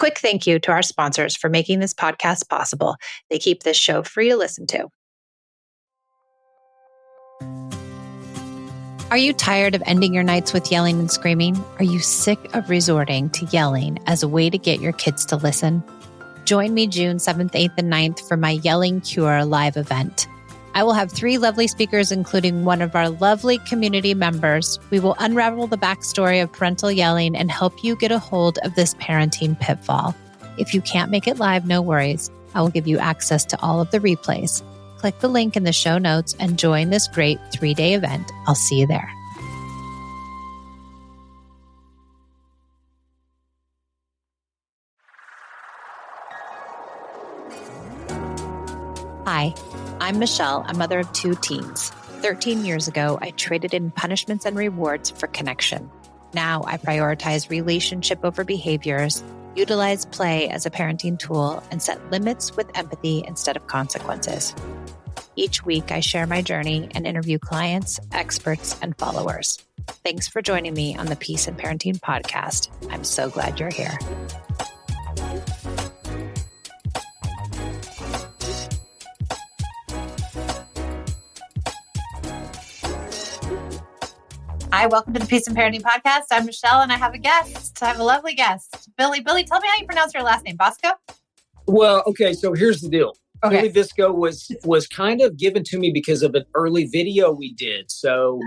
quick thank you to our sponsors for making this podcast possible. They keep this show free to listen to. Are you tired of ending your nights with yelling and screaming? Are you sick of resorting to yelling as a way to get your kids to listen? Join me June 7th, 8th, and 9th for my Yelling Cure live event. I will have 3 lovely speakers, including one of our lovely community members. We will unravel the backstory of parental yelling and help you get a hold of this parenting pitfall. If you can't make it live, no worries. I will give you access to all of the replays. Click the link in the show notes and join this great 3-day event. I'll see you there. Hi, I'm Michelle, a mother of 2 teens. 13 years ago, I traded in punishments and rewards for connection. Now I prioritize relationship over behaviors, utilize play as a parenting tool, and set limits with empathy instead of consequences. Each week, I share my journey and interview clients, experts, and followers. Thanks for joining me on the Peace and Parenting podcast. I'm so glad you're here. Hi, welcome to the Peace and Parenting podcast. I'm Michelle, and I have a guest. I have a lovely guest, Billy. Billy, tell me how you pronounce your last name. Vsco? Well, okay, so here's the deal. Okay. Billy Vsco was kind of given to me because of an early video we did. So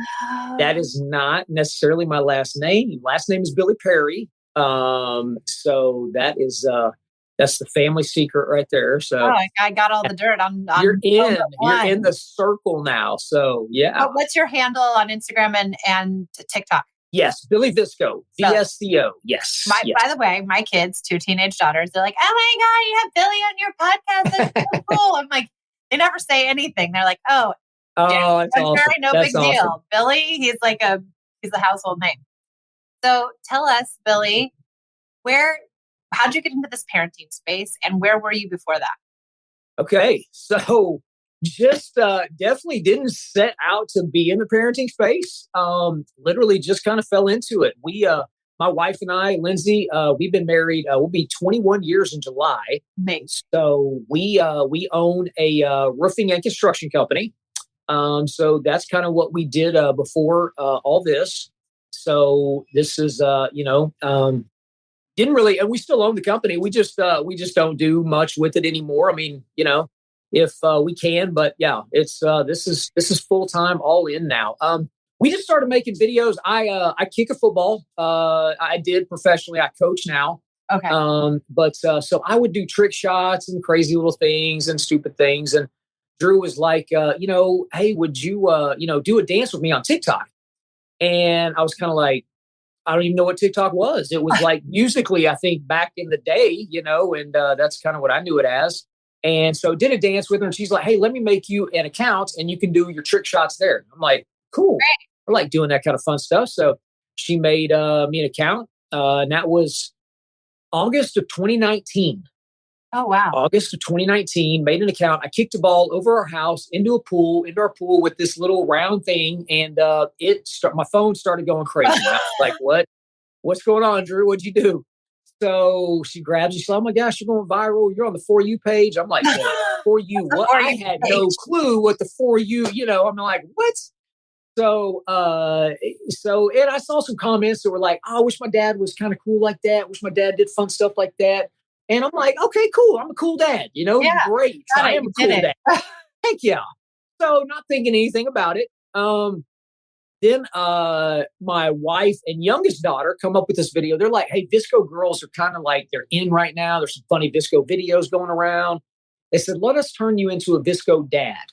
that is not necessarily my last name. Last name is Billy Perry. So that is that's the family secret right there. So I got all the dirt on you're in the circle now. So yeah. What's your handle on Instagram and TikTok? Yes, Billy Vsco, Vsco. Yes. By the way, my kids, 2 teenage daughters, they're like, "Oh my God, you have Billy on your podcast. That's so cool." I'm like, they never say anything. They're like, "Oh, that's awesome. Very no That's big deal." awesome. Billy, he's a household name. So tell us, Billy, how'd you get into this parenting space, and where were you before that? Okay, so just definitely didn't set out to be in the parenting space. Literally just kind of fell into it. We, my wife and I, Lindsay, we've been married. We'll be 21 years in July. Nice. So we own a roofing and construction company. So that's kind of what we did before all this. So this is, didn't really, and we still own the company. We just don't do much with it anymore. I mean, if we can, but yeah, it's this is full time, all in now. We just started making videos. I kick a football. I did professionally. I coach now. Okay. But so I would do trick shots and crazy little things and stupid things. And Drew was like, hey, would you do a dance with me on TikTok? And I was kind of like, I don't even know what TikTok was. It was like Musically, I think, back in the day, and that's kind of what I knew it as. And so did a dance with her, and she's like, "Hey, let me make you an account and you can do your trick shots there." I'm like, "Cool." I like doing that kind of fun stuff. So she made me an account. And that was August of 2019. Oh, wow. August of 2019, made an account. I kicked a ball over our house into our pool with this little round thing. And my phone started going crazy. I was like, what's going on, Drew? What'd you do? So she grabs me. She's like, "Oh my gosh, you're going viral. You're on the For You page." I'm like, "For You? What?" I had no clue what the For You, I'm like, what? So, and I saw some comments that were like, "Oh, I wish my dad was kind of cool like that. Wish my dad did fun stuff like that." And I'm like, "Okay, cool. I'm a cool dad. Great. I am a cool dad." Heck yeah. So not thinking anything about it. Then my wife and youngest daughter come up with this video. They're like, "Hey, Vsco girls are kind of like, they're in right now. There's some funny Vsco videos going around." They said, "Let us turn you into a Vsco dad."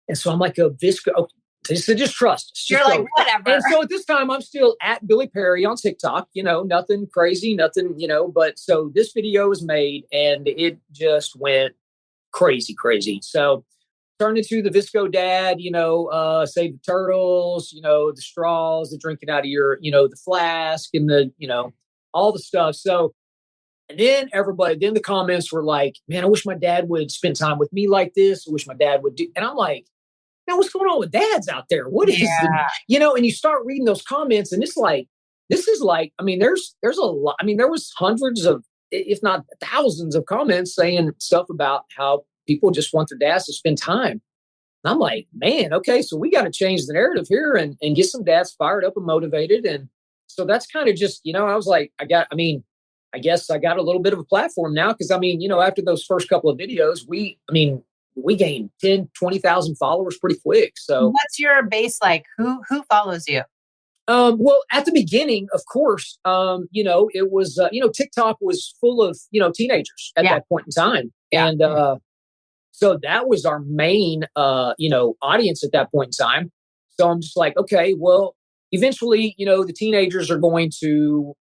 And so I'm like, "A Vsco?" They said, "Just trust." You're like, whatever. And so at this time, I'm still at Billy Perry on TikTok, nothing crazy, nothing, but so this video was made and it just went crazy. So turned into the Vsco dad, save the turtles, the straws, the drinking out of your, the flask and the, all the stuff. So, and then the comments were like, "Man, I wish my dad would spend time with me like this. I wish my dad would do." And I'm like, what's going on with dads out there? What is and you start reading those comments and it's like, this is like, I mean, there's a lot. I mean, there was hundreds of if not thousands of comments saying stuff about how people just want their dads to spend time. And I'm like, man, okay, so we got to change the narrative here and get some dads fired up and motivated. And so that's kind of just, I was like, I guess I got a little bit of a platform now because, after those first couple of videos, we gained 10, 20,000 followers pretty quick. So what's your base like? Who follows you? Well, at the beginning, of course, it was, TikTok was full of, teenagers at that point in time. Yeah. And so that was our main, audience at that point in time. So I'm just like, okay, well, eventually, the teenagers are going to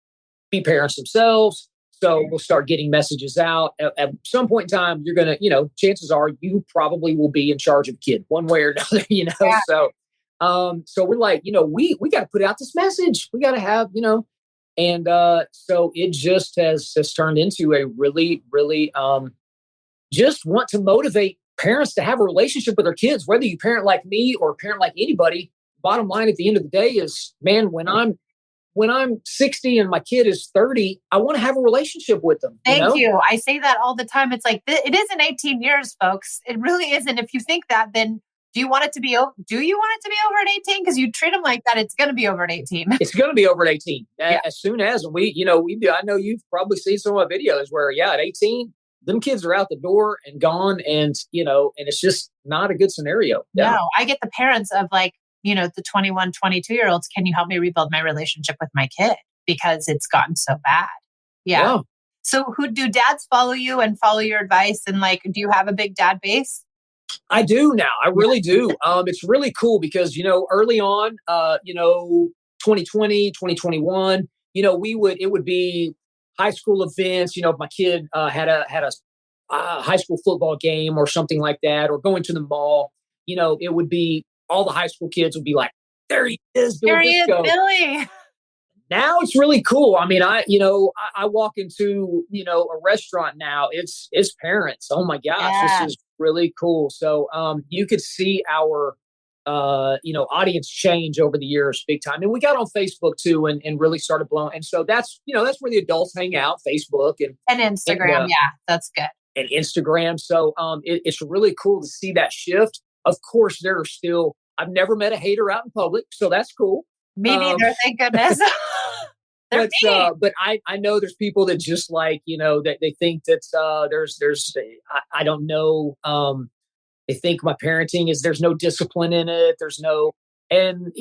be parents themselves. So we'll start getting messages out. At some point in time, you're going to, chances are you probably will be in charge of a kid one way or another, Yeah. So we're like, we got to put out this message. We got to have, and so it just has turned into a really, really just want to motivate parents to have a relationship with their kids, whether you parent like me or parent like anybody. Bottom line at the end of the day is, man, when I'm 60 and my kid is 30, I want to have a relationship with them. Thank you. I say that all the time. It's like, it isn't 18 years, folks. It really isn't. If you think that, then do you want it to be over at 18? Because you treat them like that, it's going to be over at 18. It's going to be over at 18. Yeah. As soon as we do. I know you've probably seen some of my videos where, at 18, them kids are out the door and gone. And, and it's just not a good scenario. Yeah. No, I get the parents of like, the 21, 22-year-olds, can you help me rebuild my relationship with my kid? Because it's gotten so bad. Yeah. So who do dads follow you and follow your advice? And like, do you have a big dad base? I do now. I really do. It's really cool because, early on, 2020, 2021, it would be high school events. If my kid had a high school football game or something like that, or going to the mall, it would be all the high school kids would be like, there he is, Bill Vsco. Billy. Now it's really cool. I walk into, a restaurant now, it's parents. Oh my gosh, This is really cool. So, you could see our, audience change over the years, big time. And we got on Facebook too, and really started blowing. And so that's where the adults hang out, Facebook and Instagram. And, that's good. And Instagram. So, it's really cool to see that shift. Of course, I've never met a hater out in public, so that's cool. Me neither, thank goodness. But I know there's people that just like, that they think that I don't know. They think my parenting there's no discipline in it. And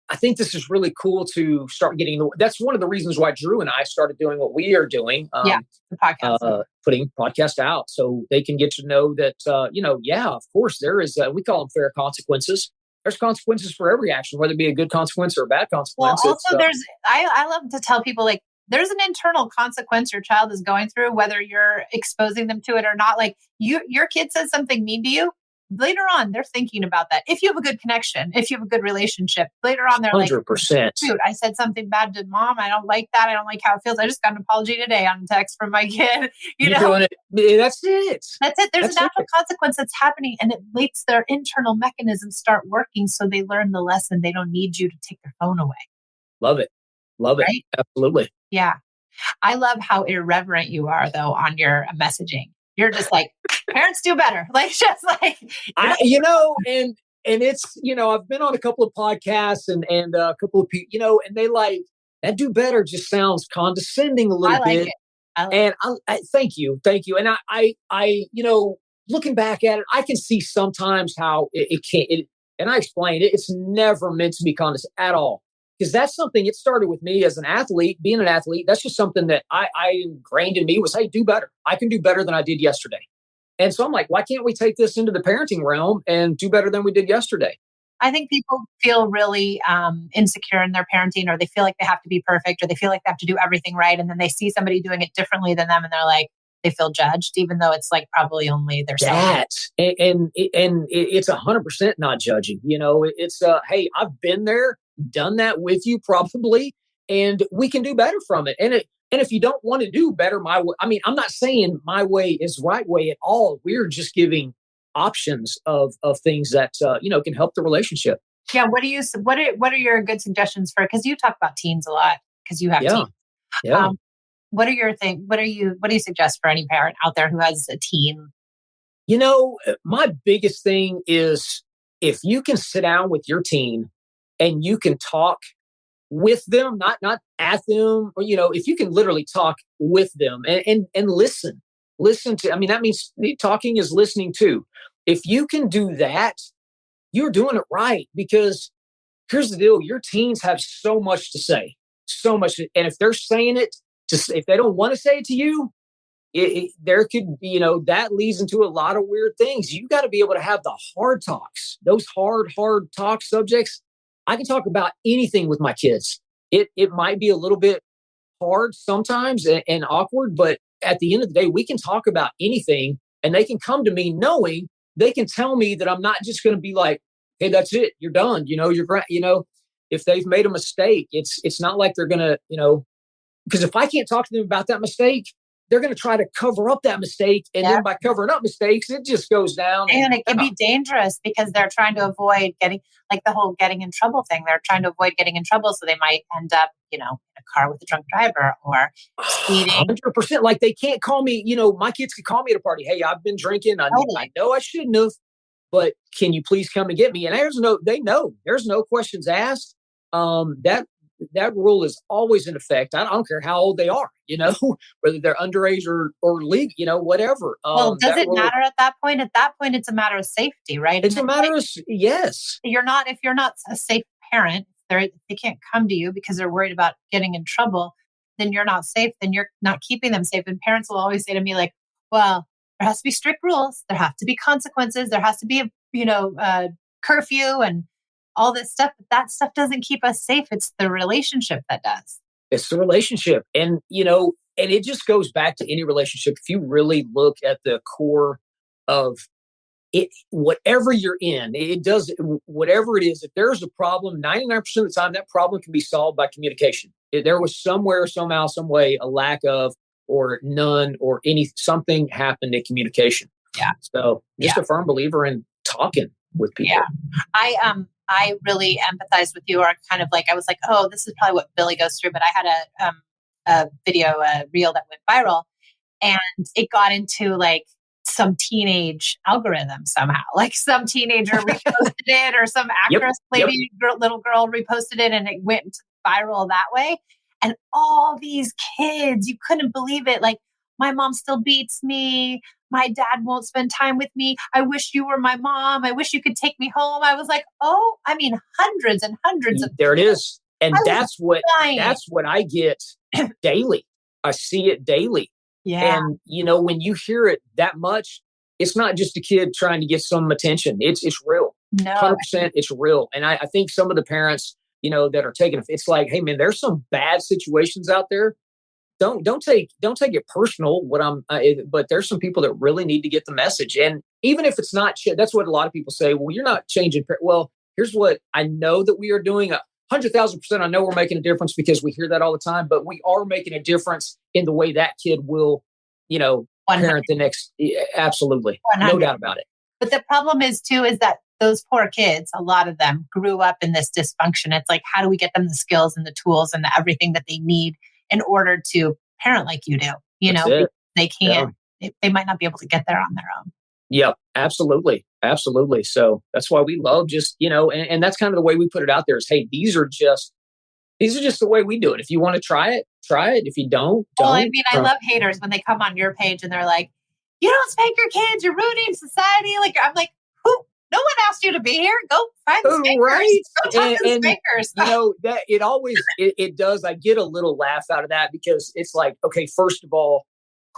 I think this is really cool to start getting that's one of the reasons why Drew and I started doing what we are doing. The podcast. Putting podcast out so they can get to know that, of course there is, we call them fair consequences. There's consequences for every action, whether it be a good consequence or a bad consequence. Well, also I love to tell people like there's an internal consequence your child is going through, whether you're exposing them to it or not. Like your kid says something mean to you, later on they're thinking about that. If you have a good connection, if you have a good relationship, later on they're 100%. Like, dude, I said something bad to mom. I don't like that. I don't like how it feels. I just got an apology today on text from my kid. Doing it. That's it. There's a natural consequence that's happening, and it makes their internal mechanisms start working so they learn the lesson. They don't need you to take their phone away. Love it. Right? Absolutely. Yeah. I love how irreverent you are, though, on your messaging. You're just like, parents do better. Like, just like, and it's, I've been on a couple of podcasts and a couple of people, and they like, that do better just sounds condescending a little bit. I thank you. And I, looking back at it, I can see sometimes how it can't, and I explained it's never meant to be condescending at all. Because that's something, it started with me as an athlete, being an athlete. That's just something that I ingrained in me was, hey, do better. I can do better than I did yesterday. And so I'm like, why can't we take this into the parenting realm and do better than we did yesterday? I think people feel really insecure in their parenting, or they feel like they have to be perfect, or they feel like they have to do everything right. And then they see somebody doing it differently than them, and they're like, they feel judged, even though it's like probably only their self. And it's 100% not judging. It's hey, I've been there, done that with you probably, and we can do better from it. And if you don't want to do better my way, I'm not saying my way is the right way at all. We're just giving options of things that can help the relationship. Yeah. What are your good suggestions for? Because you talk about teens a lot because you have teens. Yeah. What are your thing? What do you suggest for any parent out there who has a teen? My biggest thing is if you can sit down with your teen and you can talk with them, not at them, or if you can literally talk with them and listen to. I mean, that means talking is listening too. If you can do that, you're doing it right. Because here's the deal: your teens have so much to say, so much, and if they're saying it, if they don't want to say it to you, there could be, that leads into a lot of weird things. You got to be able to have the hard talks, those hard talk subjects. I can talk about anything with my kids. It might be a little bit hard sometimes and awkward, but at the end of the day, we can talk about anything, and they can come to me knowing they can tell me that I'm not just going to be like, "Hey, that's it, you're done." You're great. If they've made a mistake, it's not like they're going to, because if I can't talk to them about that mistake, they're going to try to cover up that mistake. And then by covering up mistakes, it just goes down. And it can be dangerous because they're trying to avoid getting, like the whole getting in trouble thing. They're trying to avoid getting in trouble. So they might end up, in a car with a drunk driver or speeding. 100%. Like they can't call me, my kids could call me at a party. "Hey, I've been drinking. I know I shouldn't have, but can you please come and get me?" And they know there's no questions asked. That rule is always in effect. I don't care how old they are, whether they're underage or legal, whatever. Well, does it matter at that point? At that point, it's a matter of safety, right? It's a matter of, yes. If you're not a safe parent, they can't come to you because they're worried about getting in trouble, then you're not safe. Then you're not keeping them safe. And parents will always say to me, like, "Well, there has to be strict rules. There have to be consequences. There has to be a curfew and all this stuff." But that stuff doesn't keep us safe. It's the relationship that does. It's the relationship. And it just goes back to any relationship. If you really look at the core of it, whatever you're in, it does whatever it is. If there's a problem, 99% of the time, that problem can be solved by communication. If there was somewhere, somehow, some way, a lack of, or none, or something happened in communication. Yeah. So just a firm believer in talking with people. Yeah. I really empathize with you, or kind of like, I was like, oh, this is probably what Billy goes through. But I had a video, a reel that went viral, and it got into like some teenage algorithm somehow. Like some teenager reposted it, or some actress, little girl reposted it, and it went viral that way. And all these kids, you couldn't believe it. Like, "My mom still beats me. My dad won't spend time with me. I wish you were my mom. I wish you could take me home." I was like, hundreds and hundreds of there it is. And that's what I get daily. I see it daily. Yeah. And when you hear it that much, it's not just a kid trying to get some attention. It's real. No. 100% it's real. And I think some of the parents, that are taking it's like, "Hey man, there's some bad situations out there. Don't take it personal. But there's some people that really need to get the message." And even if it's not, that's what a lot of people say. "Well, you're not changing." Well, here's what I know that we are doing. 100,000%. I know we're making a difference because we hear that all the time. But we are making a difference in the way that kid will, parent the next. Absolutely, 100. No doubt about it. But the problem is that those poor kids, a lot of them grew up in this dysfunction. It's like, how do we get them the skills and the tools and everything that they need in order to parent like you do? They can't, they might not be able to get there on their own. Yep, absolutely. Absolutely. So that's why we love just, and that's kind of the way we put it out there is, hey, these are just the way we do it. If you want to try it. If you don't. Well, I mean, I love haters when they come on your page and they're like, "You don't spank your kids, you're ruining society." Like, I'm like, who? No one asked you to be here. Go find the spankers. Right. Go talk to the spankers. That it always, it does. I get a little laugh out of that because it's like, okay, first of all,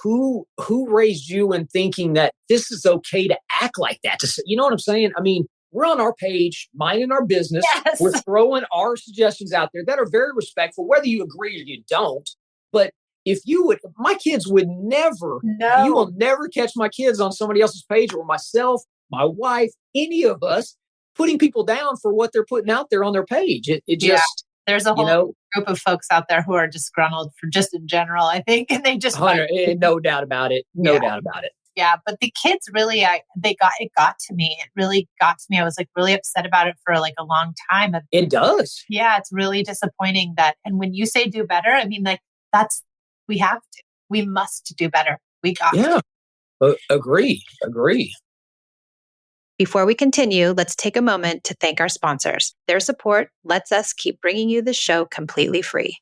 who raised you in thinking that this is okay to act like that? You know what I'm saying? I mean, we're on our page, minding our business. Yes. We're throwing our suggestions out there that are very respectful, whether you agree or you don't. But if you would, my kids would never, you will never catch my kids on somebody else's page or myself, my wife, any of us putting people down for what they're putting out there on their page. It just, there's a whole group of folks out there who are disgruntled for just in general, I think. And they just, no doubt about it. No doubt about it. Yeah. But the kids really, it got to me. It really got to me. I was like really upset about it for like a long time. It does. Yeah. It's really disappointing that, and when you say do better, I mean, like that's We have to. We must do better. We got to. Yeah. Agree. Before we continue, let's take a moment to thank our sponsors. Their support lets us keep bringing you the show completely free.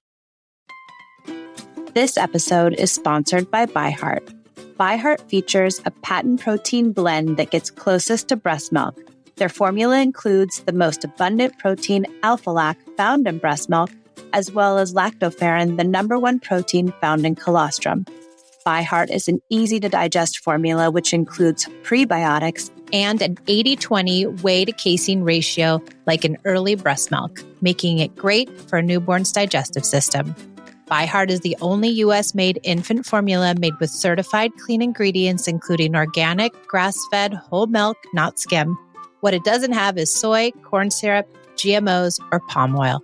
This episode is sponsored by ByHeart. ByHeart features a patent protein blend that gets closest to breast milk. Their formula includes the most abundant protein, alpha-lac, found in breast milk, as well as lactoferrin, the number one protein found in colostrum. ByHeart is an easy-to-digest formula which includes prebiotics and an 80-20 whey to casein ratio like in early breast milk, making it great for a newborn's digestive system. ByHeart is the only U.S.-made infant formula made with certified clean ingredients, including organic, grass-fed, whole milk, not skim. What it doesn't have is soy, corn syrup, GMOs, or palm oil.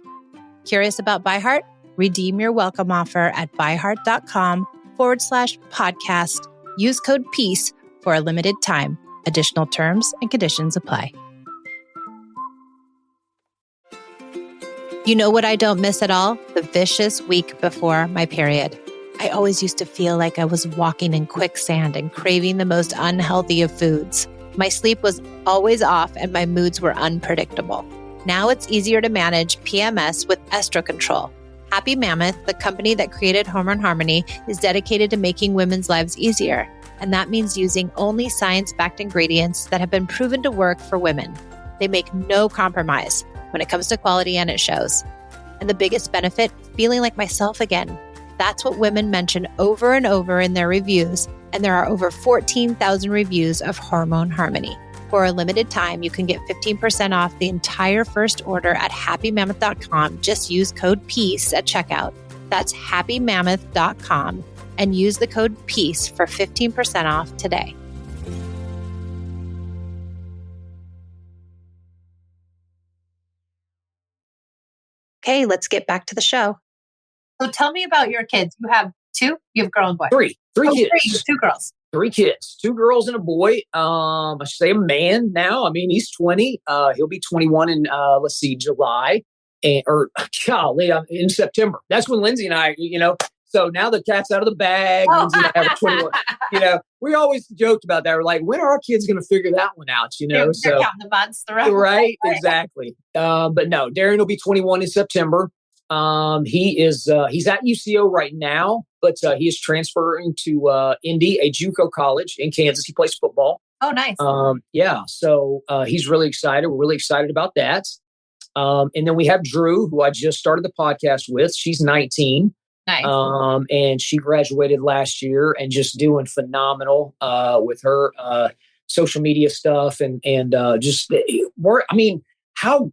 Curious about ByHeart? Redeem your welcome offer at byheart.com/podcast. Use code PEACE for a limited time. Additional terms and conditions apply. You know what I don't miss at all? The vicious week before my period. I always used to feel like I was walking in quicksand and craving the most unhealthy of foods. My sleep was always off and my moods were unpredictable. Now it's easier to manage PMS with Estro Control. Happy Mammoth, the company that created Hormone Harmony, is dedicated to making women's lives easier. And that means using only science-backed ingredients that have been proven to work for women. They make no compromise when it comes to quality, and it shows. And the biggest benefit, feeling like myself again. That's what women mention over and over in their reviews. And there are over 14,000 reviews of Hormone Harmony. For a limited time, you can get 15% off the entire first order at happymammoth.com. Just use code PEACE at checkout. That's happymammoth.com and use the code PEACE for 15% off today. Okay, let's get back to the show. So tell me about your kids. You have two? You have a girl and boy? Three kids. Two girls. 3 kids, 2 girls and a boy. I should say a man now. I mean, he's 20. He'll be 21 in, July. In September. That's when Lindsay and I, so now the cat's out of the bag. Oh. Lindsay and I have 21. We always joked about that. We're like, when are our kids going to figure that one out? They're counting the months. Right, exactly. But no, Darren will be 21 in September. He's at UCO right now, but he is transferring to Indy, a JUCO college in Kansas. He plays football. Oh, nice. So he's really excited. We're really excited about that. And then we have Drew, who I just started the podcast with. She's 19. Nice. And she graduated last year and just doing phenomenal with her social media stuff and just work. I mean, how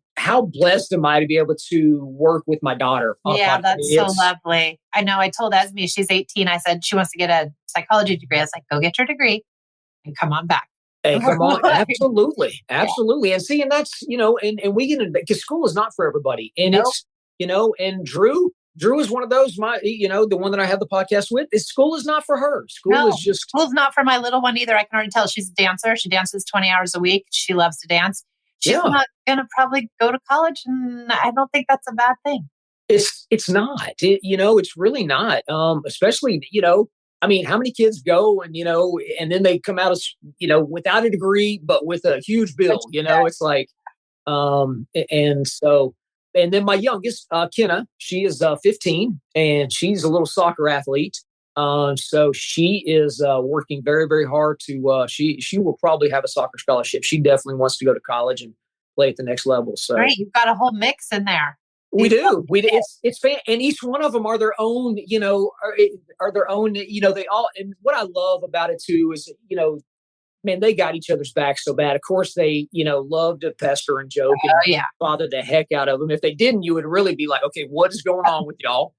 blessed am I to be able to work with my daughter? Yeah, that's so lovely. I know. I told Esme, she's 18. I said she wants to get a psychology degree. I was like, go get your degree and come on back. Hey, come on. Absolutely. Absolutely. And see, and that's, and we get into, because school is not for everybody. And it's, and Drew is one of those, the one that I have the podcast with, school is not for her. School's not for my little one either. I can already tell she's a dancer. She dances 20 hours a week. She loves to dance. She's not going to probably go to college. And I don't think that's a bad thing. It's not, it's really not. Especially, I mean, how many kids go and, and then they come out as, without a degree, but with a huge bill, it's like, and then my youngest, Kenna, she is 15 and she's a little soccer athlete. So she is working very, very hard to, she will probably have a soccer scholarship. She definitely wants to go to college and play at the next level. So right, you've got a whole mix in there. We do. It's fan, and each one of them are their own, are their own, they all, and what I love about it too is, man, they got each other's back so bad. Of course, they, love to pester and joke and bother the heck out of them. If they didn't, you would really be like, okay, what is going on with y'all?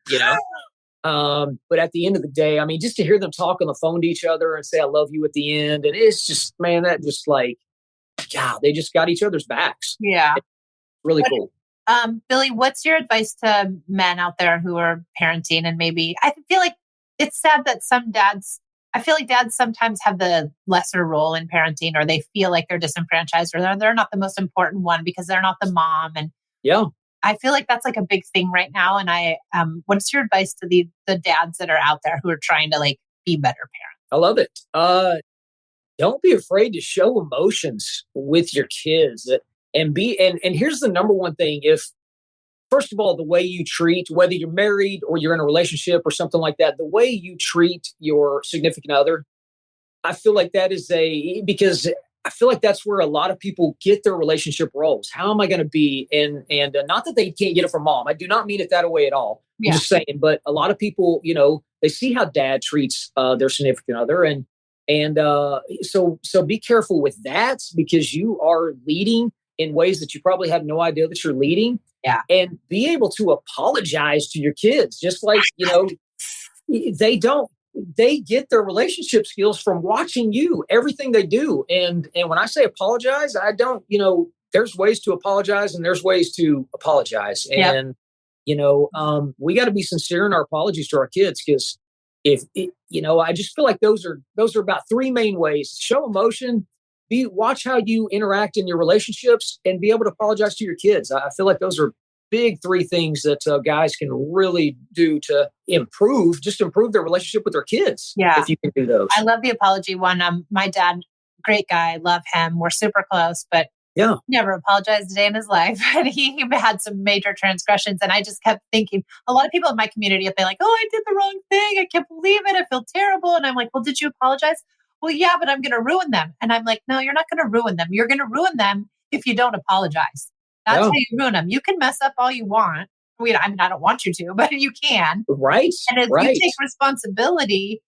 But at the end of the day, I mean, just to hear them talk on the phone to each other and say, I love you at the end. And it's just, man, that just like, God, they just got each other's backs. Yeah. It's really cool. Billy, what's your advice to men out there who are parenting? And maybe I feel like it's sad that I feel like dads sometimes have the lesser role in parenting, or they feel like they're disenfranchised, or they're not the most important one because they're not the mom. And I feel like that's like a big thing right now. And what's your advice to the dads that are out there who are trying to like be better parents? I love it. Don't be afraid to show emotions with your kids and here's the number one thing. If first of all, the way you treat, whether you're married or you're in a relationship or something like that, the way you treat your significant other, I feel like because I feel like that's where a lot of people get their relationship roles. How am I going to be? And not that they can't get it from mom. I do not mean it that way at all. Yeah. I'm just saying, but a lot of people, they see how dad treats their significant other. So be careful with that because you are leading in ways that you probably have no idea that you're leading. Yeah. And be able to apologize to your kids, just like, they get their relationship skills from watching you, everything they do. And when I say apologize, I don't, there's ways to apologize and there's ways to apologize. Yep. And, we got to be sincere in our apologies to our kids because I just feel like those are about three main ways: show emotion, watch how you interact in your relationships, and be able to apologize to your kids. I feel like those are big three things that guys can really do to improve their relationship with their kids. Yeah. If you can do those. I love the apology one. My dad, great guy, love him. We're super close, but never apologized a day in his life. And he had some major transgressions. And I just kept thinking, a lot of people in my community have been like, oh, I did the wrong thing. I can't believe it. I feel terrible. And I'm like, well, did you apologize? Well, yeah, but I'm going to ruin them. And I'm like, no, you're not going to ruin them. You're going to ruin them if you don't apologize. That's how you ruin them. You can mess up all you want. I don't want you to, but you can. Right. And if you take responsibility,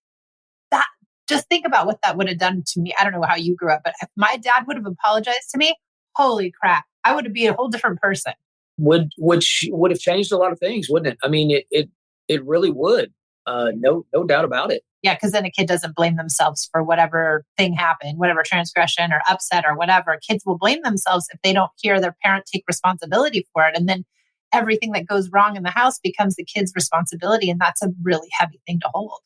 just think about what that would have done to me. I don't know how you grew up, but if my dad would have apologized to me, holy crap, I would have been a whole different person. Which would have changed a lot of things, wouldn't it? I mean, it really would. No doubt about it. Yeah, because then a kid doesn't blame themselves for whatever thing happened, whatever transgression or upset or whatever. Kids will blame themselves if they don't hear their parent take responsibility for it. And then everything that goes wrong in the house becomes the kid's responsibility. And that's a really heavy thing to hold.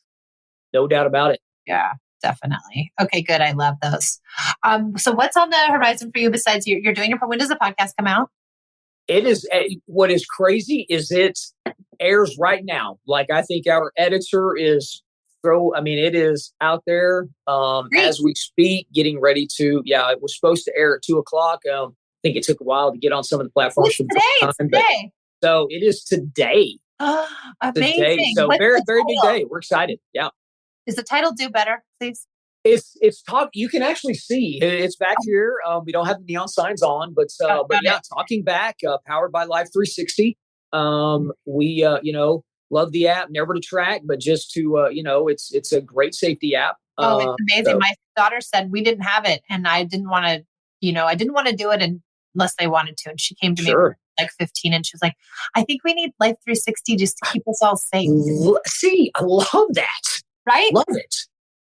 No doubt about it. Yeah, definitely. Okay, good. I love those. So what's on the horizon for you besides you're doing when does the podcast come out? It is what is crazy is it airs right now. Like I think our editor is it is out there as we speak, getting ready to. Yeah, it was supposed to air at 2:00. I think it took a while to get on some of the platforms. It's today. So it is today. Oh, amazing! Today. So very very big day. We're excited. Yeah. Is the title "Do Better"? Please. It's talk. You can actually see it's back here. We don't have the neon signs on, but talking back, powered by Life 360. We love the app, never to track, but just to it's a great safety app. It's amazing. My daughter said we didn't have it, and I didn't want to. I didn't want to do it unless they wanted to. And she came to me like 15, and she was like, "I think we need Life 360 just to keep us all safe." See, I love that. Right? Love it.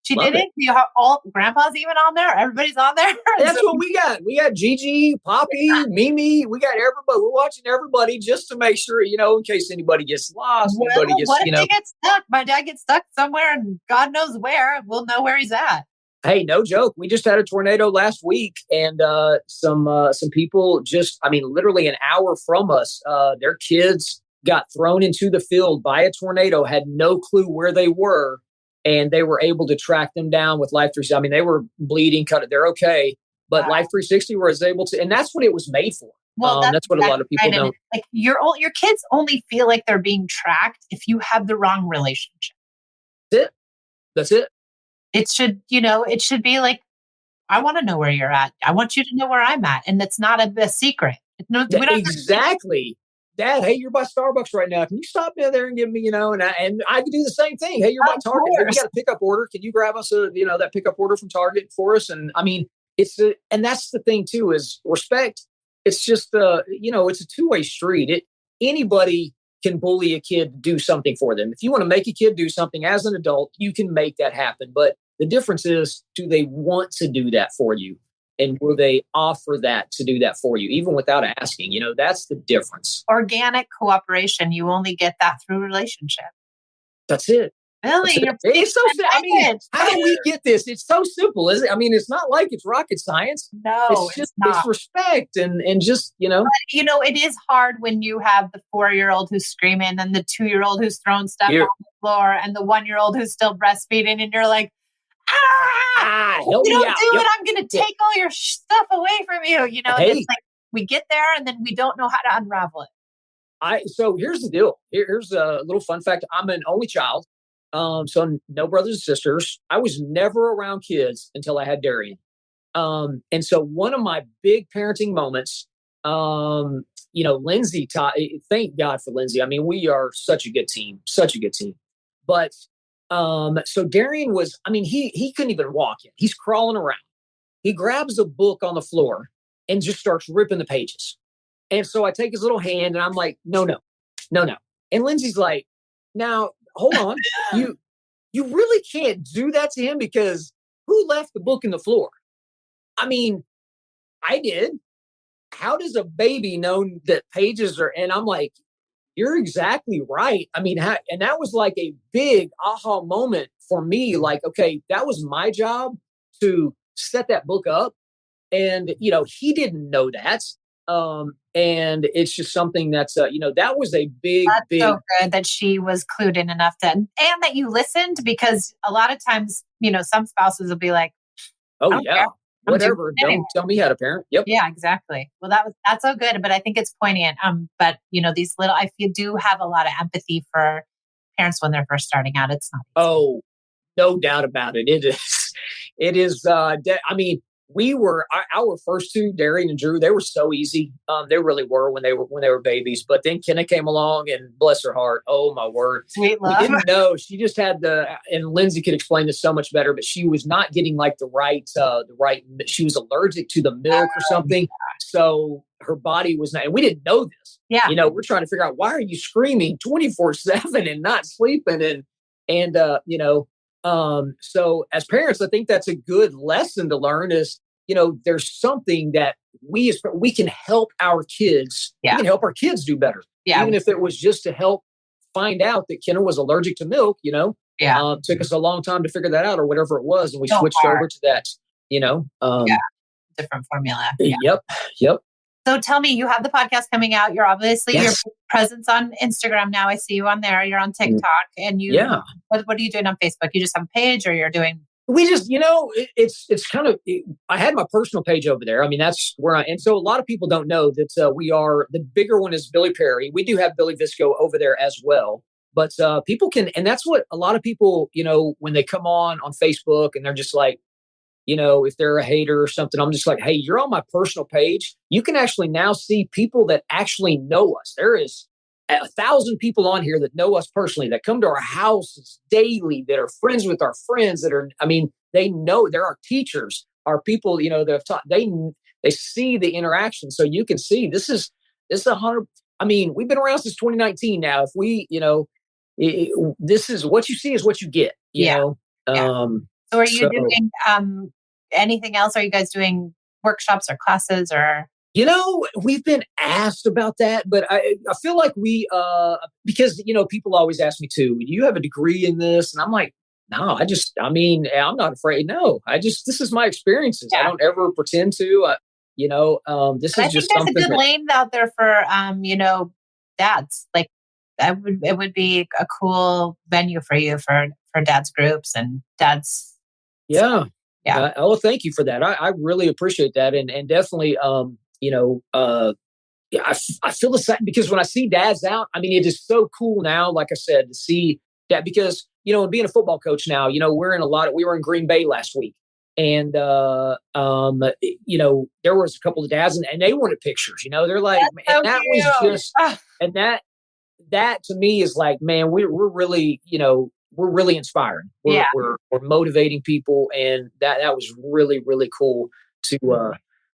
She did it. You have all grandpa's even on there. Everybody's on there. That's what we got. We got Gigi, Poppy, Mimi. We got everybody. We're watching everybody just to make sure, in case anybody gets lost. What if they get stuck? My dad gets stuck somewhere and God knows where. We'll know where he's at. Hey, no joke. We just had a tornado last week and some people literally an hour from us, their kids got thrown into the field by a tornado, had no clue where they were. And they were able to track them down with Life 360. They were bleeding, they're okay. But Life 360 was able to, and that's what it was made for. Well, that's what a lot of people don't. Like your kids only feel like they're being tracked if you have the wrong relationship. That's it. It should be like, I want to know where you're at. I want you to know where I'm at. And it's not a secret. Exactly. Dad, hey, you're by Starbucks right now. Can you stop in there and give me, and I can do the same thing. Hey, you're by Target. Hey, we got a pickup order. Can you grab us that pickup order from Target for us? And and that's the thing too, is respect. It's just, it's a two-way street. Anybody can bully a kid to do something for them. If you want to make a kid do something as an adult, you can make that happen. But the difference is, do they want to do that for you? And will they offer that to do that for you, even without asking? That's the difference. Organic cooperation. You only get that through relationship. That's it. Really? It's so simple. I mean, how do we get this? It's so simple, isn't it? I mean, it's not like it's rocket science. No, it's not. It's respect and just, But, it is hard when you have the 4-year-old who's screaming and the 2-year-old who's throwing stuff on the floor and the 1-year-old who's still breastfeeding, and you're like, help me out. Do it. I'm going to take all your stuff away from you. And it's like we get there and then we don't know how to unravel it. So here's the deal. Here's a little fun fact. I'm an only child. So no brothers and sisters. I was never around kids until I had Darian. And so one of my big parenting moments, Lindsay thank God for Lindsay. I mean, we are such a good team. But so Darian was, he couldn't even walk yet. He's crawling around. He grabs a book on the floor and just starts ripping the pages. And so I take his little hand and I'm like, no. And Lindsay's like, now, hold on. You really can't do that to him, because who left the book in the floor? I mean, I did. How does a baby know that pages are? And I'm like, you're exactly right. I mean, and that was like a big aha moment for me. Like, okay, that was my job to set that book up. And, he didn't know that. And it's just something that's, that was a big. So good that she was clued in enough and that you listened, because a lot of times, some spouses will be like, oh yeah, whatever. Don't tell me how to parent. Yep. Yeah, exactly. Well, that's so good, but I think it's poignant. But these little, you do have a lot of empathy for parents when they're first starting out. It's not easy. Oh, no doubt about it. It is. We were our first two, Darian and Drew. They were so easy. They really were when they were babies. But then Kenna came along, and bless her heart, oh my word, sweet love. We didn't know. She just had and Lindsay could explain this so much better. But she was not getting like the right. She was allergic to the milk or something. Yeah. So her body was not. And we didn't know this. Yeah. We're trying to figure out, why are you screaming 24/7 and not sleeping and. So as parents, I think that's a good lesson to learn is, there's something that we can help our kids. Yeah. We can help our kids do better. Yeah. Even if it was just to help find out that Kenna was allergic to milk, Yeah. Took us a long time to figure that out or whatever it was. And we switched over to that, different formula. Yeah. Yep. So tell me, you have the podcast coming out. You're obviously your presence on Instagram now. I see you on there. You're on TikTok, and what are you doing on Facebook? You just have a page, or you're doing? We just, it's kind of. I had my personal page over there. I mean, that's where and so a lot of people don't know that we are, the bigger one is Billy Perry. We do have Billy Vsco over there as well, but people can, and that's what a lot of people, when they come on Facebook and they're just like, if they're a hater or something, I'm just like, hey, you're on my personal page. You can actually now see people that actually know us. There is 1,000 people on here that know us personally, that come to our houses daily, that are friends with our friends, that are, they know, they're our teachers, our people, that have taught, they see the interaction. So you can see this is 100. We've been around since 2019 now. If we, this is what you see is what you get, you know? So are you doing anything else? Are you guys doing workshops or classes or? We've been asked about that, but I feel like because, people always ask me too, do you have a degree in this? And I'm like, no, I'm not afraid. No, this is my experiences. Yeah. I don't ever pretend to, this is just something. There's a good lane out there for, dads. Like it would be a cool venue for you for dads groups and dads. Yeah. Thank you for that. I really appreciate that. And definitely, I feel the same, because when I see dads out, it is so cool now, like I said, to see that, because, and being a football coach now, we were in Green Bay last week, and, there was a couple of dads and they wanted pictures, they're like, and that was just, and that to me is like, man, we're really, we're really inspiring. We're motivating people. And that was really, really cool to,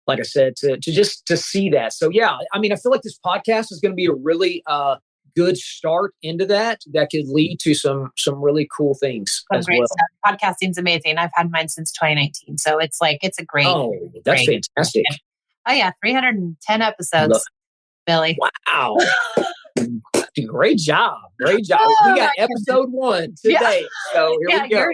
like I said, to see that. So, yeah, I feel like this podcast is going to be a really good start into that could lead to some really cool things as well. Stuff. Podcasting's amazing. I've had mine since 2019. So it's a great. Oh, that's fantastic. Oh, yeah. 310 episodes, Billy. Wow. Great job. Great job. Oh, We got episode 1 today. So here we go.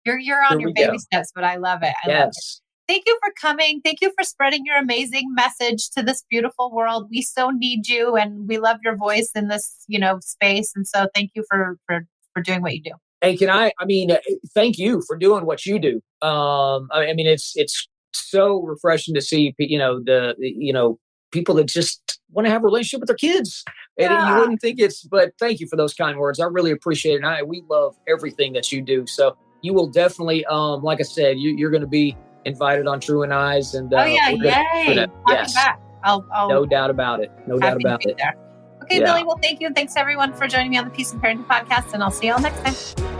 You're on your baby steps, but I love it. I love it. Thank you for coming. Thank you for spreading your amazing message to this beautiful world. We so need you, and we love your voice in this, space. And so thank you for doing what you do. Hey, thank you for doing what you do. It's so refreshing to see, people that just want to have a relationship with their kids. And you wouldn't think but thank you for those kind words. I really appreciate it. We love everything that you do. So you will definitely, like I said, you're going to be invited on True and Eyes. And yay! Yes, back. I'll no doubt about it. No doubt about it. There. Okay, Billy. Well, thank you, and thanks everyone for joining me on the Peace and Parenting podcast. And I'll see you all next time.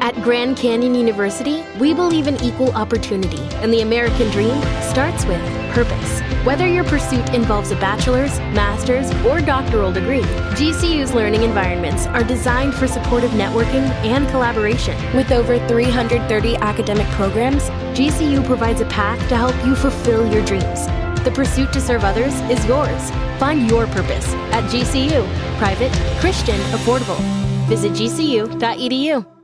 At Grand Canyon University, we believe in equal opportunity, and the American dream starts with purpose. Whether your pursuit involves a bachelor's, master's, or doctoral degree, GCU's learning environments are designed for supportive networking and collaboration. With over 330 academic programs, GCU provides a path to help you fulfill your dreams. The pursuit to serve others is yours. Find your purpose at GCU. Private, Christian, affordable. Visit gcu.edu.